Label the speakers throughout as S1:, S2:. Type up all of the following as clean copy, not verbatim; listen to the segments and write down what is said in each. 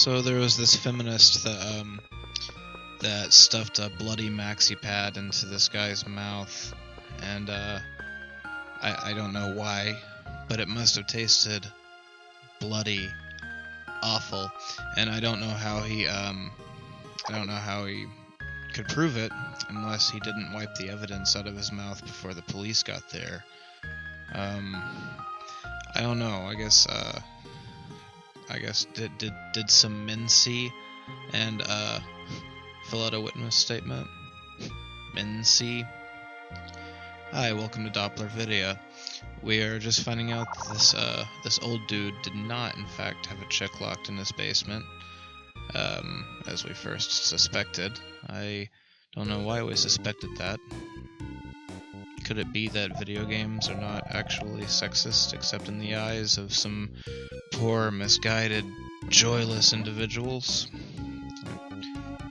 S1: So there was this feminist that stuffed a bloody Maxipad into this guy's mouth, and I don't know why, but it must have tasted bloody awful, and I don't know how he could prove it unless he didn't wipe the evidence out of his mouth before the police got there. I don't know. I guess did some men see and fill out a witness statement? Men see. Hi, welcome to DopplerVidya. We are just finding out that this old dude did not, in fact, have a chick locked in his basement, as we first suspected. I don't know why we suspected that. Could it be that video games are not actually sexist, except in the eyes of some poor, misguided, joyless individuals?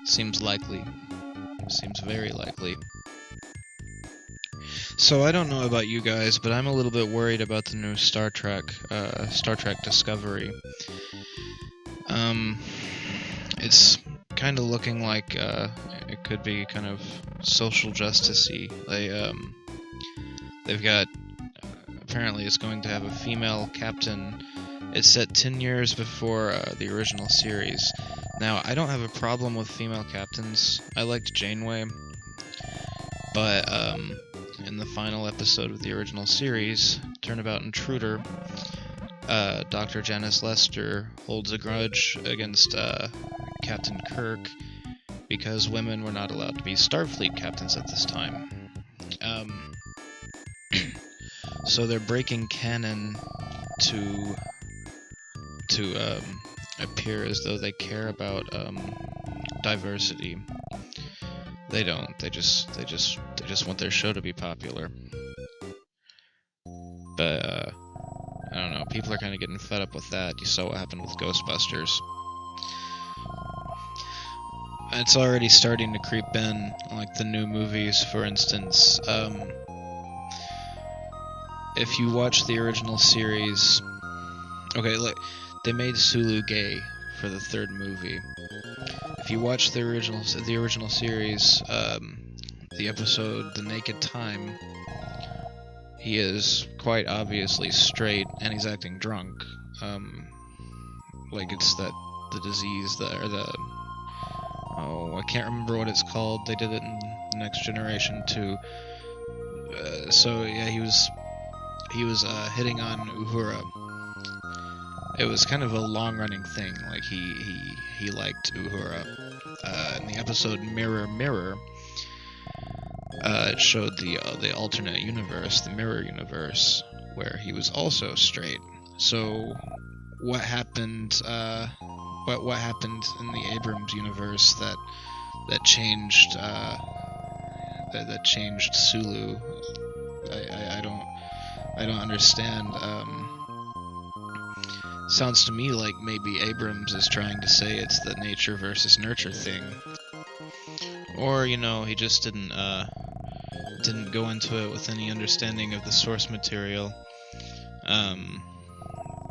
S1: Seems likely. Seems very likely. So I don't know about you guys, but I'm a little bit worried about the new Star Trek Discovery. It's kind of looking like it could be kind of social justice-y. They've got, apparently it's going to have a female captain. It's set 10 years before the original series. Now, I don't have a problem with female captains. I liked Janeway, but in the final episode of the original series, Turnabout Intruder, Dr. Janice Lester holds a grudge against Captain Kirk because women were not allowed to be Starfleet captains at this time. So they're breaking canon to appear as though they care about diversity. They don't. They just want their show to be popular. But I don't know. People are kind of getting fed up with that. You saw what happened with Ghostbusters. It's already starting to creep in, like the new movies, for instance. If you watch the original series, okay, like they made Sulu gay for the third movie. If you watch the original series, the episode "The Naked Time," he is quite obviously straight, and he's acting drunk. Like it's the disease I can't remember what it's called. They did it in Next Generation too. So yeah, he was hitting on Uhura. It was kind of a long-running thing. Like he liked Uhura. In the episode Mirror Mirror, it showed the alternate universe, the mirror universe, where he was also straight. So what happened? What happened in the Abrams universe that changed that changed Sulu? I don't understand. Sounds to me like maybe Abrams is trying to say it's the nature versus nurture thing, or he just didn't go into it with any understanding of the source material,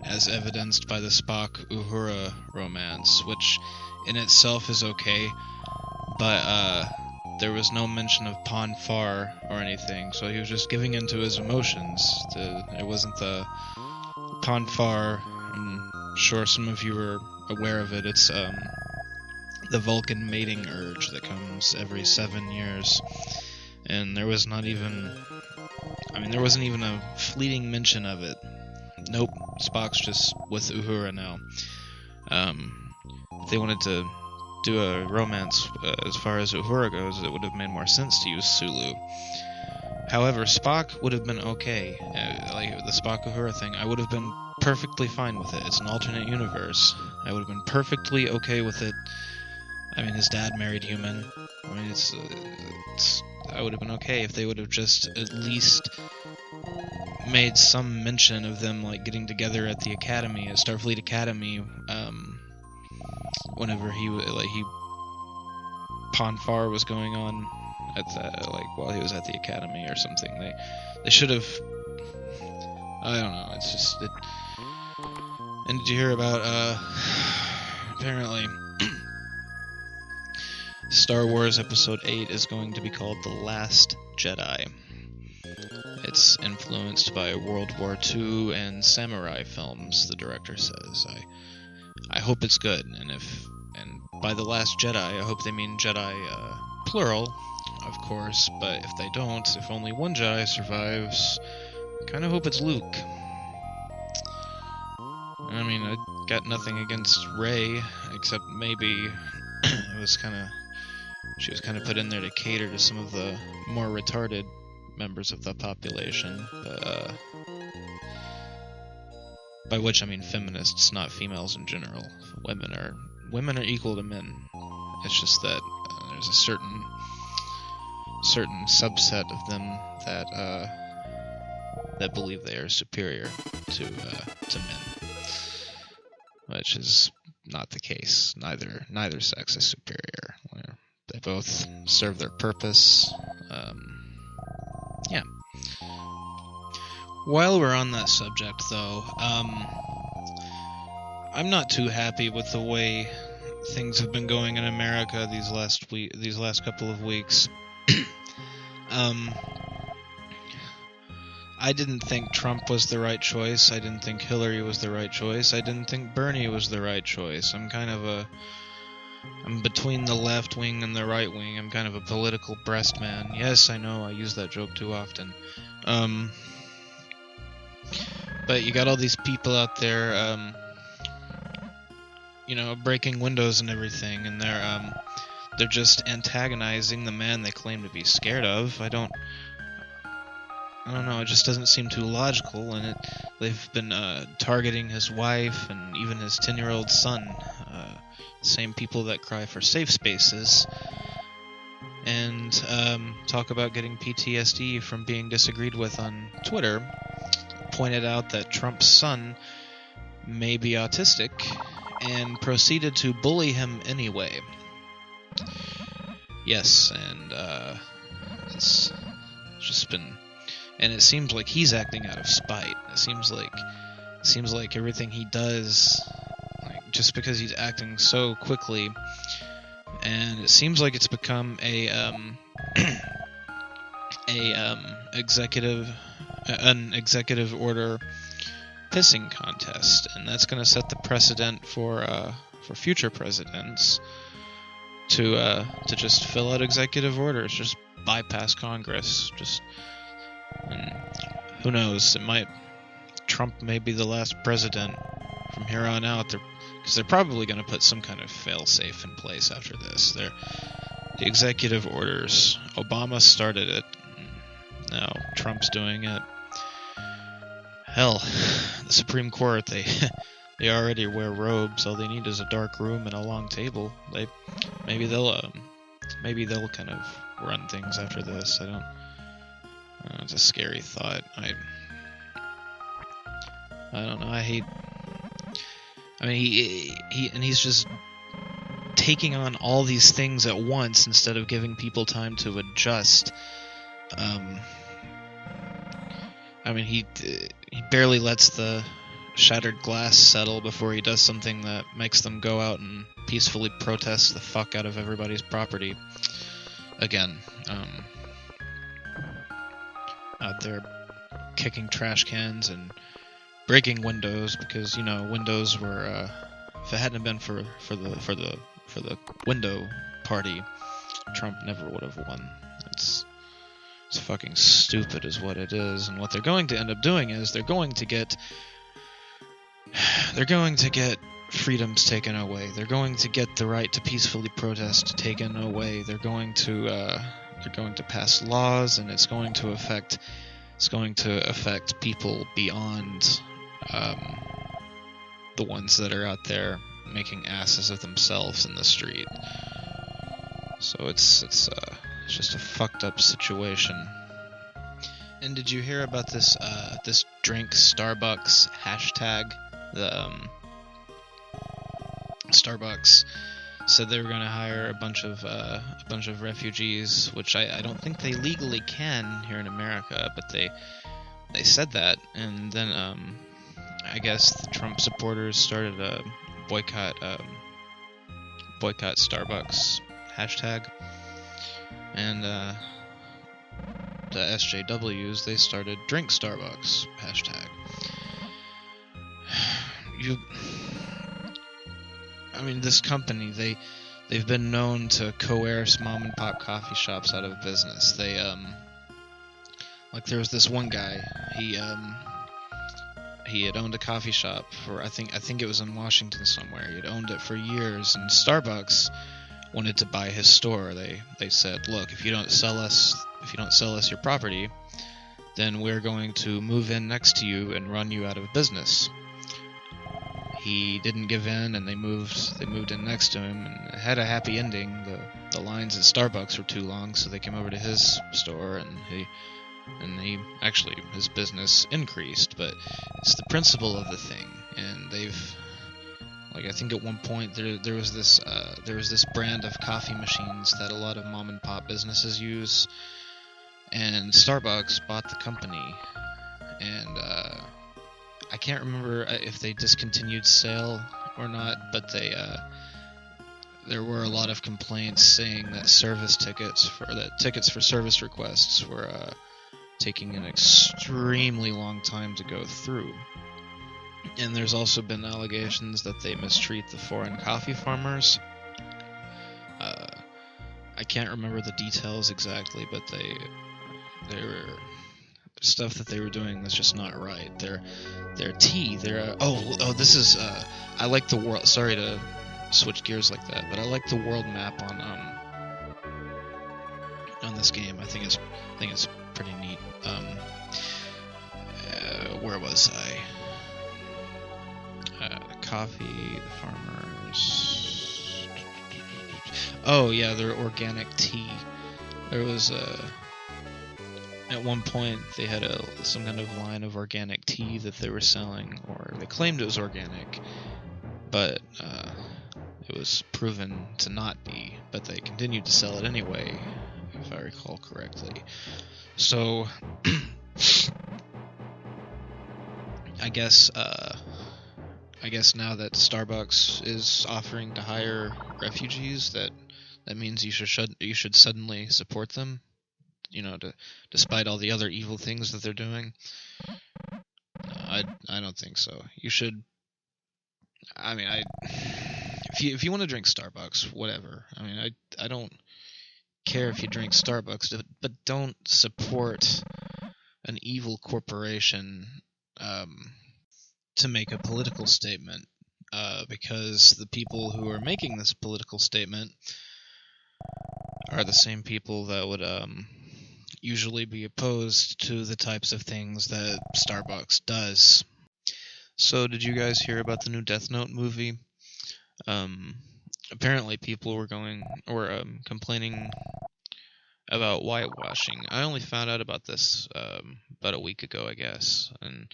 S1: as evidenced by the Spock-Uhura romance, which in itself is okay, but there was no mention of Pon farr or anything, so he was just giving into his emotions. It wasn't the Pon farr. I'm sure some of you are aware of it. It's the Vulcan mating urge that comes every 7 years, and there wasn't even a fleeting mention of it. Nope, Spock's just with Uhura now. If they wanted to do a romance as far as Uhura goes, it would have made more sense to use Sulu. However, Spock would have been okay. Like the Spock-Uhura thing, I would have been perfectly fine with it. It's an alternate universe. I would have been perfectly okay with it. I mean, his dad married human. I mean, I would have been okay if they would have just at least made some mention of them like getting together at the academy, at Starfleet Academy, whenever Pon farr was going on at while he was at the academy or something. They should have. I don't know. It's just it. And did you hear about apparently Star Wars Episode 8 is going to be called The Last Jedi. It's influenced by World War II and samurai films, the director says. I hope it's good, and by The Last Jedi, I hope they mean Jedi plural, of course, but if they don't, if only one Jedi survives, I kind of hope it's Luke. I mean, I got nothing against Rey, except maybe she was kind of put in there to cater to some of the more retarded members of the population, but, by which I mean feminists, not females in general. Women are equal to men. It's just that there's a certain subset of them that believe they are superior to men, which is not the case. Neither sex is superior. They both serve their purpose. Yeah. While we're on that subject, though, I'm not too happy with the way things have been going in America these last couple of weeks. I didn't think Trump was the right choice. I didn't think Hillary was the right choice. I didn't think Bernie was the right choice. I'm between the left wing and the right wing. I'm kind of a political breast man. Yes, I know, I use that joke too often. But you got all these people out there, breaking windows and everything, and they're just antagonizing the man they claim to be scared of. I don't know, it just doesn't seem too logical, and they've been targeting his wife and even his 10-year-old son, same people that cry for safe spaces, and talk about getting PTSD from being disagreed with on Twitter, pointed out that Trump's son may be autistic, and proceeded to bully him anyway. Yes, and it's just been... And it seems like he's acting out of spite. It seems like everything he does, just because he's acting so quickly, and it seems like it's become an executive order pissing contest, and that's going to set the precedent for future presidents to just fill out executive orders, just bypass Congress, and who knows? Trump may be the last president from here on out. Because they're probably going to put some kind of fail-safe in place after this. The executive orders. Obama started it. Now Trump's doing it. Hell, the Supreme Court, they already wear robes. All they need is a dark room and a long table. Maybe they'll kind of run things after this. I don't. It's a scary thought. I don't know. He's just taking on all these things at once instead of giving people time to adjust. He barely lets the shattered glass settle before he does something that makes them go out and peacefully protest the fuck out of everybody's property again. Out there kicking trash cans and breaking windows, because windows were if it hadn't been for the window party, Trump never would have won. It's fucking stupid is what it is. And what they're going to end up doing is they're going to get freedoms taken away. They're going to get the right to peacefully protest taken away. They're going to pass laws, and it's going to affect people beyond the ones that are out there making asses of themselves in the street. So it's just a fucked up situation. And did you hear about this drink Starbucks hashtag? The Starbucks said they were going to hire a bunch of refugees, which I don't think they legally can here in America, but they said that, and then I guess the Trump supporters started a boycott boycott Starbucks hashtag, and the SJWs, they started drink Starbucks hashtag. I mean, this company, they've been known to coerce mom and pop coffee shops out of business. They like, there was this one guy, he had owned a coffee shop for, I think it was in Washington somewhere. He had owned it for years, and Starbucks wanted to buy his store. They said, look, if you don't sell us your property, then we're going to move in next to you and run you out of business. He didn't give in, and they moved in next to him, and it had a happy ending. The lines at Starbucks were too long, so they came over to his store, and he actually, his business increased. But it's the principle of the thing, and they've, like, I think at one point there was this brand of coffee machines that a lot of mom and pop businesses use, and Starbucks bought the company, and I can't remember if they discontinued sale or not, but there were a lot of complaints saying that tickets for service requests were taking an extremely long time to go through. And there's also been allegations that they mistreat the foreign coffee farmers. I can't remember the details exactly, but they were stuff that they were doing was just not right. Their tea, this is I like the world. Sorry to switch gears like that, but I like the world map on this game. I think it's pretty neat. Where was I? The coffee, the farmers. Oh yeah, their organic tea. There was at one point they had some kind of line of organic tea that they were selling, or they claimed it was organic, but it was proven to not be. But they continued to sell it anyway, if I recall correctly. So I guess now that Starbucks is offering to hire refugees, that means you should suddenly support them. You know, despite all the other evil things that they're doing. I don't think so. You should. I mean, if you want to drink Starbucks, whatever. I mean, I don't care if you drink Starbucks, but don't support an evil corporation to make a political statement, because the people who are making this political statement are the same people that would usually be opposed to the types of things that Starbucks does. So, did you guys hear about the new Death Note movie? Apparently people were complaining about whitewashing. I only found out about this about a week ago, I guess, and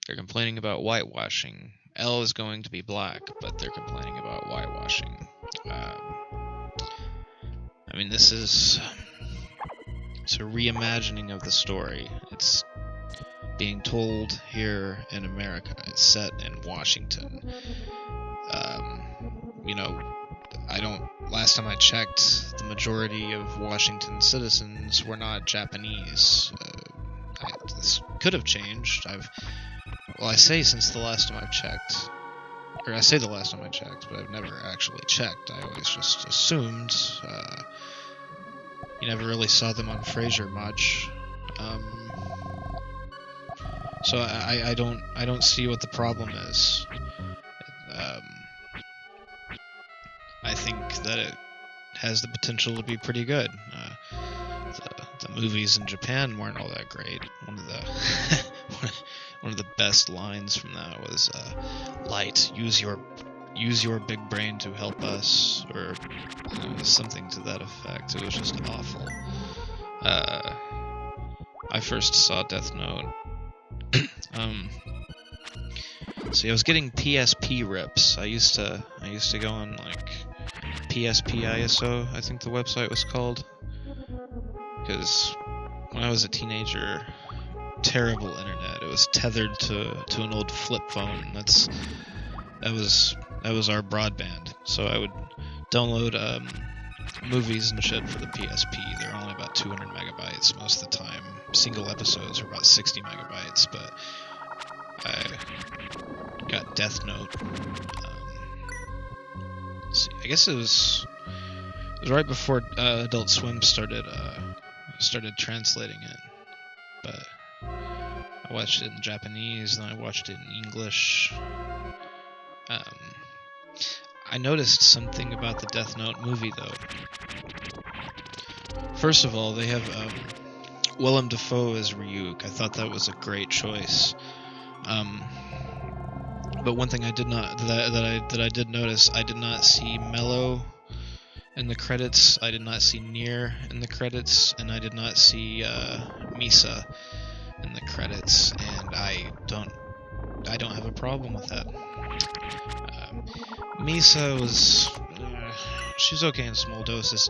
S1: they're complaining about whitewashing. L is going to be black, but they're complaining about whitewashing. I mean, it's a reimagining of the story. It's being told here in America. It's set in Washington. Last time I checked, the majority of Washington citizens were not Japanese. This could have changed. I say since the last time I've checked. Or I say the last time I checked, but I've never actually checked. I always just assumed. You never really saw them on Frasier much. So I don't see what the problem is. I think that it has the potential to be pretty good. The movies in Japan weren't all that great. One of the best lines from that was "Light, use your big brain to help us," or something to that effect. It was just awful. I first saw Death Note. See, I was getting PSP rips. I used to go on like PSP ISO, I think the website was called, because when I was a teenager, terrible internet. It was tethered to an old flip phone. That was our broadband. So I would download movies and shit for the PSP. They're only about 200 megabytes most of the time. Single episodes are about 60 megabytes, but I got Death Note. See, I guess it was right before Adult Swim started translating it, but I watched it in Japanese, and I watched it in English. I noticed something about the Death Note movie, though. First of all, they have Willem Dafoe as Ryuk. I thought that was a great choice. But one thing I did not that I did notice, I did not see Mello in the credits. I did not see Nier in the credits, and I did not see Misa in the credits. And I don't have a problem with that. Misa was she's okay in small doses.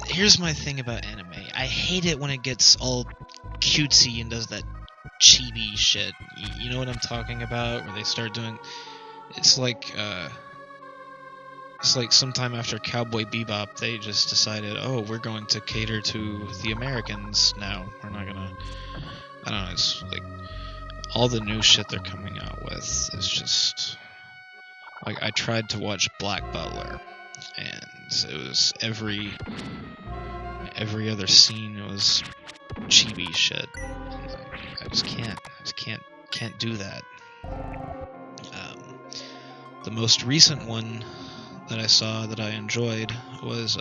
S1: Here's my thing about anime. I hate it when it gets all cutesy and does that chibi shit. You know what I'm talking about? Where they start doing. It's like sometime after Cowboy Bebop, they just decided, oh, we're going to cater to the Americans now. We're not gonna. I don't know. It's like all the new shit they're coming out with is just. Like, I tried to watch Black Butler, and it was every other scene was chibi shit. And I just can't do that. The most recent one that I saw that I enjoyed was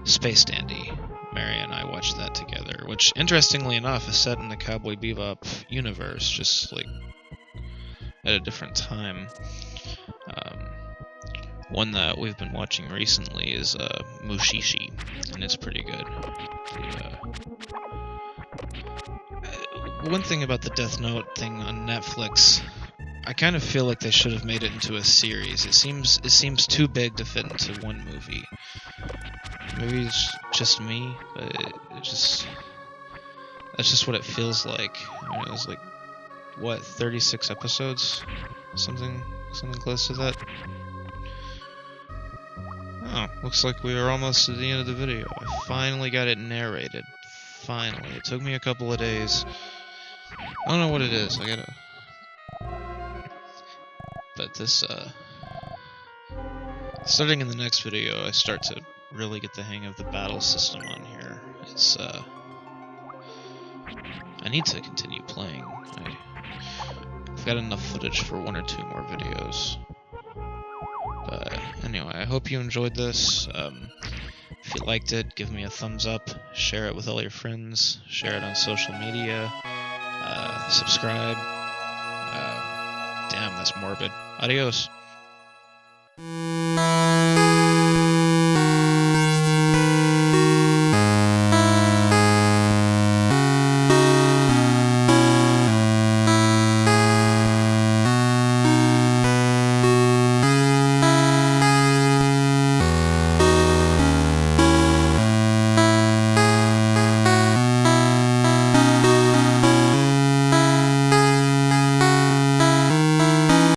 S1: Space Dandy. Mary and I watched that together, which, interestingly enough, is set in the Cowboy Bebop universe, just like at a different time. One that we've been watching recently is Mushishi, and it's pretty good. One thing about the Death Note thing on Netflix, I kind of feel like they should have made it into a series. It seems too big to fit into one movie. Maybe it's just me, but that's just what it feels like. I mean, it was like, what, 36 episodes? Something close to that. Oh, looks like we are almost to the end of the video. I finally got it narrated. Finally. It took me a couple of days. I don't know what it is. But this, starting in the next video, I start to really get the hang of the battle system on here. It's, I need to continue playing. I've got enough footage for 1 or 2 more videos. But anyway, I hope you enjoyed this. If you liked it, give me a thumbs up, share it with all your friends, share it on social media, subscribe. Damn, that's morbid. Adios.